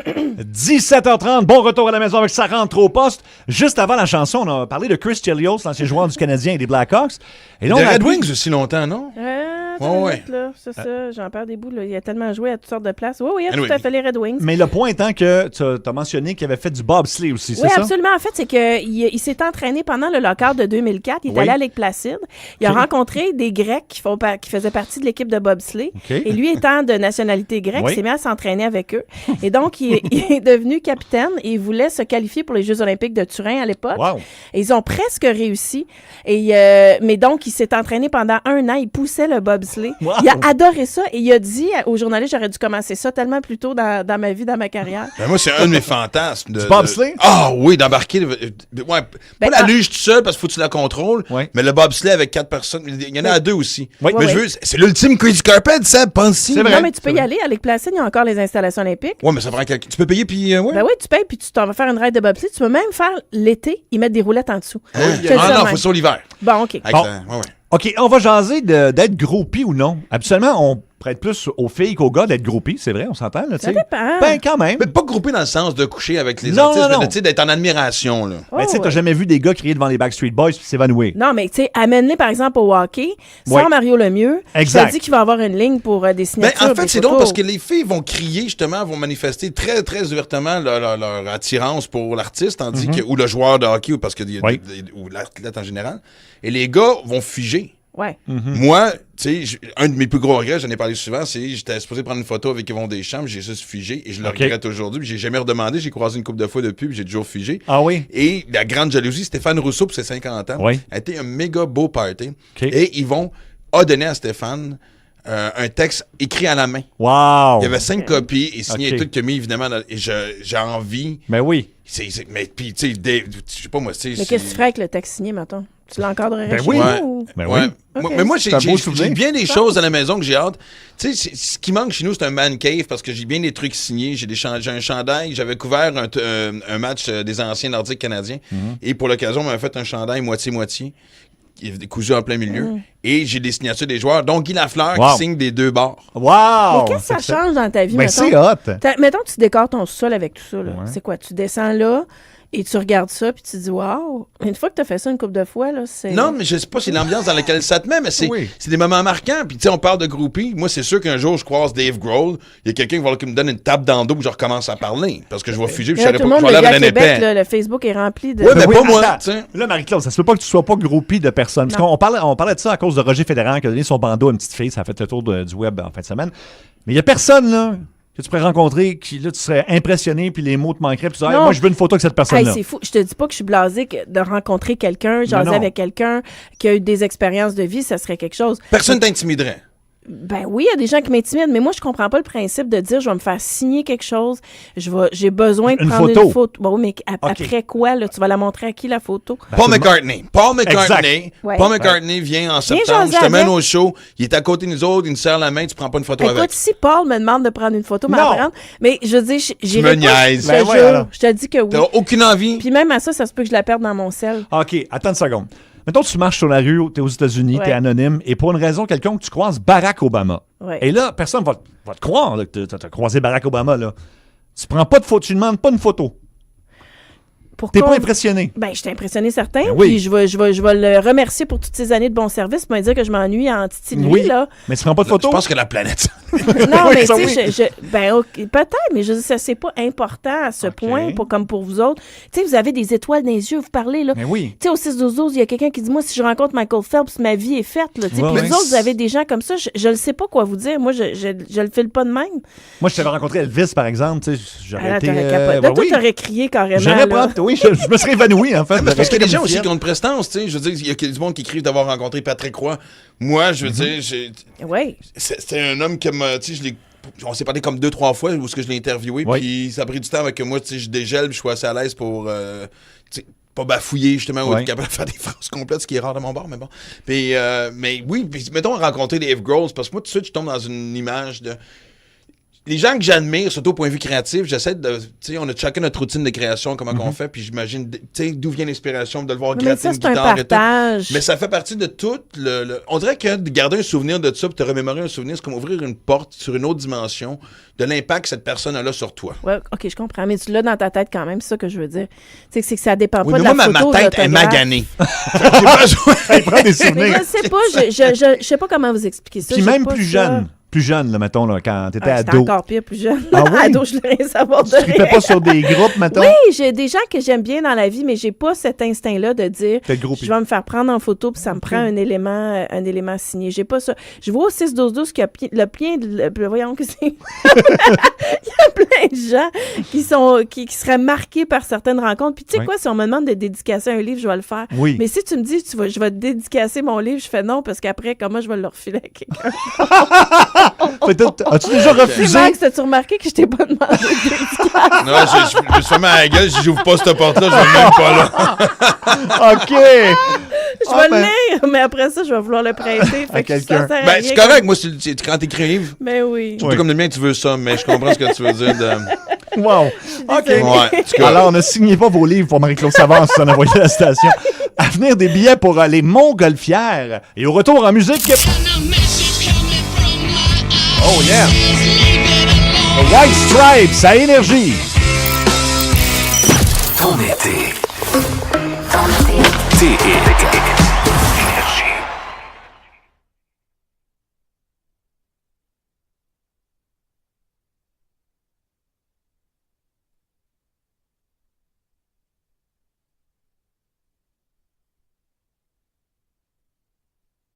17h30, bon retour à la maison avec Ça rentre au poste. Juste avant la chanson, on a parlé de Chris Chelios, l'ancien joueur du Canadien et des Blackhawks. Et là, des Red Wings aussi longtemps, non? C'est ça, j'en perds des bouts. Là. Il a tellement joué à toutes sortes de places. Oui, il a tout à fait les Red Wings. Mais le point étant que tu as mentionné qu'il avait fait du bobsleigh aussi, c'est ça? Oui, absolument. En fait, c'est qu'il s'est entraîné pendant le lockout de 2004. Il est allé à Lake Placide. Il a rencontré des Grecs qui faisaient partie de l'équipe de bobsleigh. Et lui, étant de nationalité grecque, il s'est mis à s'entraîner avec eux. Et donc, il est devenu capitaine et il voulait se qualifier pour les Jeux olympiques de Turin à l'époque. Wow. Et ils ont presque réussi. Mais donc, il s'est entraîné pendant 1 an. Il poussait le bobsleigh. Wow. Il a adoré ça et il a dit aux journalistes, j'aurais dû commencer ça tellement plus tôt dans ma vie, dans ma carrière. Ben moi, c'est un de mes fantasmes. Du bobsleigh? Ah oui, d'embarquer. Pas la luge tout seul parce qu'il faut que tu la contrôles, mais le bobsleigh avec 4 personnes. Il y en a à 2 aussi. Mais je veux, c'est l'ultime crazy carpet, ça, pense-y. Non, mais tu peux y aller. À Lake Placide, il y a encore les installations olympiques. Oui, mais ça prend quelqu'un. Tu peux payer puis. Ben oui, tu payes puis tu t'en vas faire une ride de bobsleigh. Tu peux même faire l'été, ils mettent des roulettes en dessous. Ah non, il faut ça l'hiver. Bon, OK. OK, on va jaser d'être groupie ou non. Habituellement, on prête plus aux filles qu'aux gars d'être groupie, c'est vrai, on s'entend, là, tu sais. Ça dépend. Ben, quand même. Mais pas groupie dans le sens de coucher avec les artistes, mais tu sais, d'être en admiration, là. Mais tu sais, t'as jamais vu des gars crier devant les Backstreet Boys puis s'évanouir. Non, mais tu sais, amène-les, par exemple, au hockey, sans Mario Lemieux. Exact. Je te dis qu'il va avoir une ligne pour des signatures. Ben, en fait, c'est drôle parce que les filles vont crier, justement, vont manifester très, très ouvertement leur attirance pour l'artiste, tandis que, ou le joueur de hockey, ou ou l'athlète en général. Et les gars vont figer. Ouais. Moi, tu sais, un de mes plus gros regrets, j'en ai parlé souvent, c'est j'étais supposé prendre une photo avec Yvon Deschamps, j'ai juste figé et je le regrette aujourd'hui. Puis j'ai jamais redemandé, j'ai croisé une couple de fois depuis, puis j'ai toujours figé. Ah oui? Et la grande jalousie, Stéphane Rousseau, pour ses 50 ans, a été un méga beau party. Et Yvon a donné à Stéphane un texte écrit à la main. Wow! Il y avait 5 copies et signé et tout, qu'il a mis évidemment. Et j'ai envie. Mais oui. Mais puis, tu sais, je sais pas moi, tu sais. Mais qu'est-ce que tu ferais avec le texte signé, mettons? Tu l'encadrerais chez vous? Ben oui. Mais moi, j'ai bien des choses à la maison que j'ai hâte. Tu sais, ce qui manque chez nous, c'est un man cave parce que j'ai bien des trucs signés. J'ai un chandail. J'avais couvert un match des anciens nordiques canadiens. Et pour l'occasion, on m'avait fait un chandail moitié-moitié. Cousu en plein milieu. Et j'ai des signatures des joueurs, dont Guy Lafleur qui signe des 2 bords. Wow! Mais qu'est-ce que ça change dans ta vie, mais mettons? C'est hot! Mettons que tu décores ton sol avec tout ça. C'est quoi? Tu descends là et tu regardes ça puis tu te dis « Wow! » Une fois que tu as fait ça une couple de fois, là, c'est... Non, mais je sais pas, c'est l'ambiance dans laquelle ça te met, mais c'est des moments marquants. Puis tu sais, on parle de groupies. Moi, c'est sûr qu'un jour, je croise Dave Grohl. Il y a quelqu'un qui me donne une tape dans le dos et je recommence à parler. Parce que je vais figer puis je savais pas que je vais l'air d'un épais. Le Facebook est rempli de... Oui, mais pas moi. Là, Marie-Claude, ça se peut pas que tu sois pas groupie de personnes. Parce qu'on parlait de ça à cause de Roger Fédérand qui a donné son bandeau à une petite fille. Ça a fait le tour du web en fin de semaine. Mais il y a personne, là, que tu pourrais rencontrer, qui là, tu serais impressionné, puis les mots te manqueraient, puis tu dirais, moi, je veux une photo avec cette personne-là. Hey, c'est fou. Je te dis pas que je suis blasée de rencontrer quelqu'un, jaser avec quelqu'un qui a eu des expériences de vie, ça serait quelque chose. Personne t'intimiderait. Ben oui, il y a des gens qui m'intimident, mais moi, je comprends pas le principe de dire je vais me faire signer quelque chose, j'ai besoin de prendre une photo. Bon, mais après quoi, là, tu vas la montrer à qui, la photo? Paul McCartney. Paul McCartney vient en septembre, je te mène au show, il est à côté de nous autres, il nous serre la main, tu prends pas une photo avec. Écoute, si Paul me demande de prendre une photo, mais je veux dire, j'irai pas, je te dis que oui. T'as aucune envie? Puis même à ça se peut que je la perde dans mon sel. OK, attends une seconde. Mettons, tu marches sur la rue, tu es aux États-Unis, tu es anonyme, et pour une raison quelconque, tu croises Barack Obama. Et là, personne va te croire là, que tu as croisé Barack Obama. Là. Tu prends pas de photo, tu demandes pas une photo. T'es pas impressionné? Ben, je suis impressionné, certain. Puis je vais le remercier pour toutes ces années de bon service pour me dire que je m'ennuie en titi de lui, là. Mais tu prends pas de photo? Je pense que la planète. Non, mais tu sais, peut-être, mais je dis ça, c'est pas important à ce point comme pour vous autres. Tu sais, vous avez des étoiles dans les yeux, vous parlez, là. Mais oui. Tu sais, au 6-12-12, il y a quelqu'un qui dit, moi, si je rencontre Michael Phelps, ma vie est faite, là. Tu sais, puis vous autres, vous avez des gens comme ça, je ne sais pas quoi vous dire. Moi, je le file pas de même. Moi, je t'avais rencontré Elvis, par exemple, tu sais, j'aurais été... Toi, t'aurais crié carrément, je me serais évanoui, en fait. Parce qu'il y a des gens aussi qui ont une prestance, tu sais. Je veux dire, il y a du monde qui écrivent d'avoir rencontré Patrick Roy. Moi, je veux dire, c'est un homme qui m'a, tu sais, on s'est parlé comme 2-3 fois où je l'ai interviewé, puis ça a pris du temps avec moi, tu sais, je dégèle, puis je suis assez à l'aise pour, pas bafouiller, justement, ou être capable de faire des phrases complètes, ce qui est rare de mon bord, mais bon. Puis, mais oui, puis mettons rencontrer Dave Grohl, parce que moi, tout de suite, je tombe dans une image de... les gens que j'admire, surtout au point de vue créatif, j'essaie de... Tu sais, on a chacun notre routine de création, comment on fait, puis j'imagine, tu sais, d'où vient l'inspiration de le voir gratter une guitare et tout. Mais ça fait partie de tout on dirait que de garder un souvenir de ça, puis te remémorer un souvenir, c'est comme ouvrir une porte sur une autre dimension de l'impact que cette personne a là sur toi. Ouais, OK, je comprends, mais tu l'as dans ta tête quand même, c'est ça que je veux dire. C'est que ça dépend pas de la photo. Ma tête est maganée. J'ai besoin. Il prend des souvenirs. Je sais pas, je sais pas comment vous expliquer ça. Puis même plus jeune. Plus jeune, là, mettons, là, quand t'étais ado. C'était encore pire, plus jeune. Ah oui? Ado, je voulais rien savoir de rien. Tu ne fais pas sur des groupes, mettons? Oui, j'ai des gens que j'aime bien dans la vie, mais j'ai pas cet instinct-là de dire je vais me faire prendre en photo puis ça me prend un élément signé. J'ai pas ça. Je vois au 6-12-12 qu'il y a plein de... Voyons que c'est... Il y a plein de gens qui seraient marqués par certaines rencontres. Puis tu sais quoi, si on me demande de dédicacer un livre, je vais le faire. Oui. Mais si tu me dis je vais te dédicacer mon livre, je fais non, parce qu'après, comment je vais le refiler à quelqu'un? As-tu déjà refusé? Max, as-tu remarqué que je t'ai pas demandé de dédicace? Non, je me suis fait ma gueule, j'ouvre pas cette porte-là, je vais même pas là. OK. Je vais le lire, mais après ça, je vais vouloir le prêter. À quelqu'un. Ben, c'est correct, moi, quand t'écris un livre. Ben oui. Tout comme le mien, tu veux ça, mais je comprends ce que tu veux dire de... Wow. OK. Ouais, alors, ne signez pas vos livres pour Marie-Claude Savard si vous en envoyez à la station. À venir des billets pour les Montgolfières. Et au retour en musique... Oh yeah! The White Stripes à Énergie. Ton été. TX.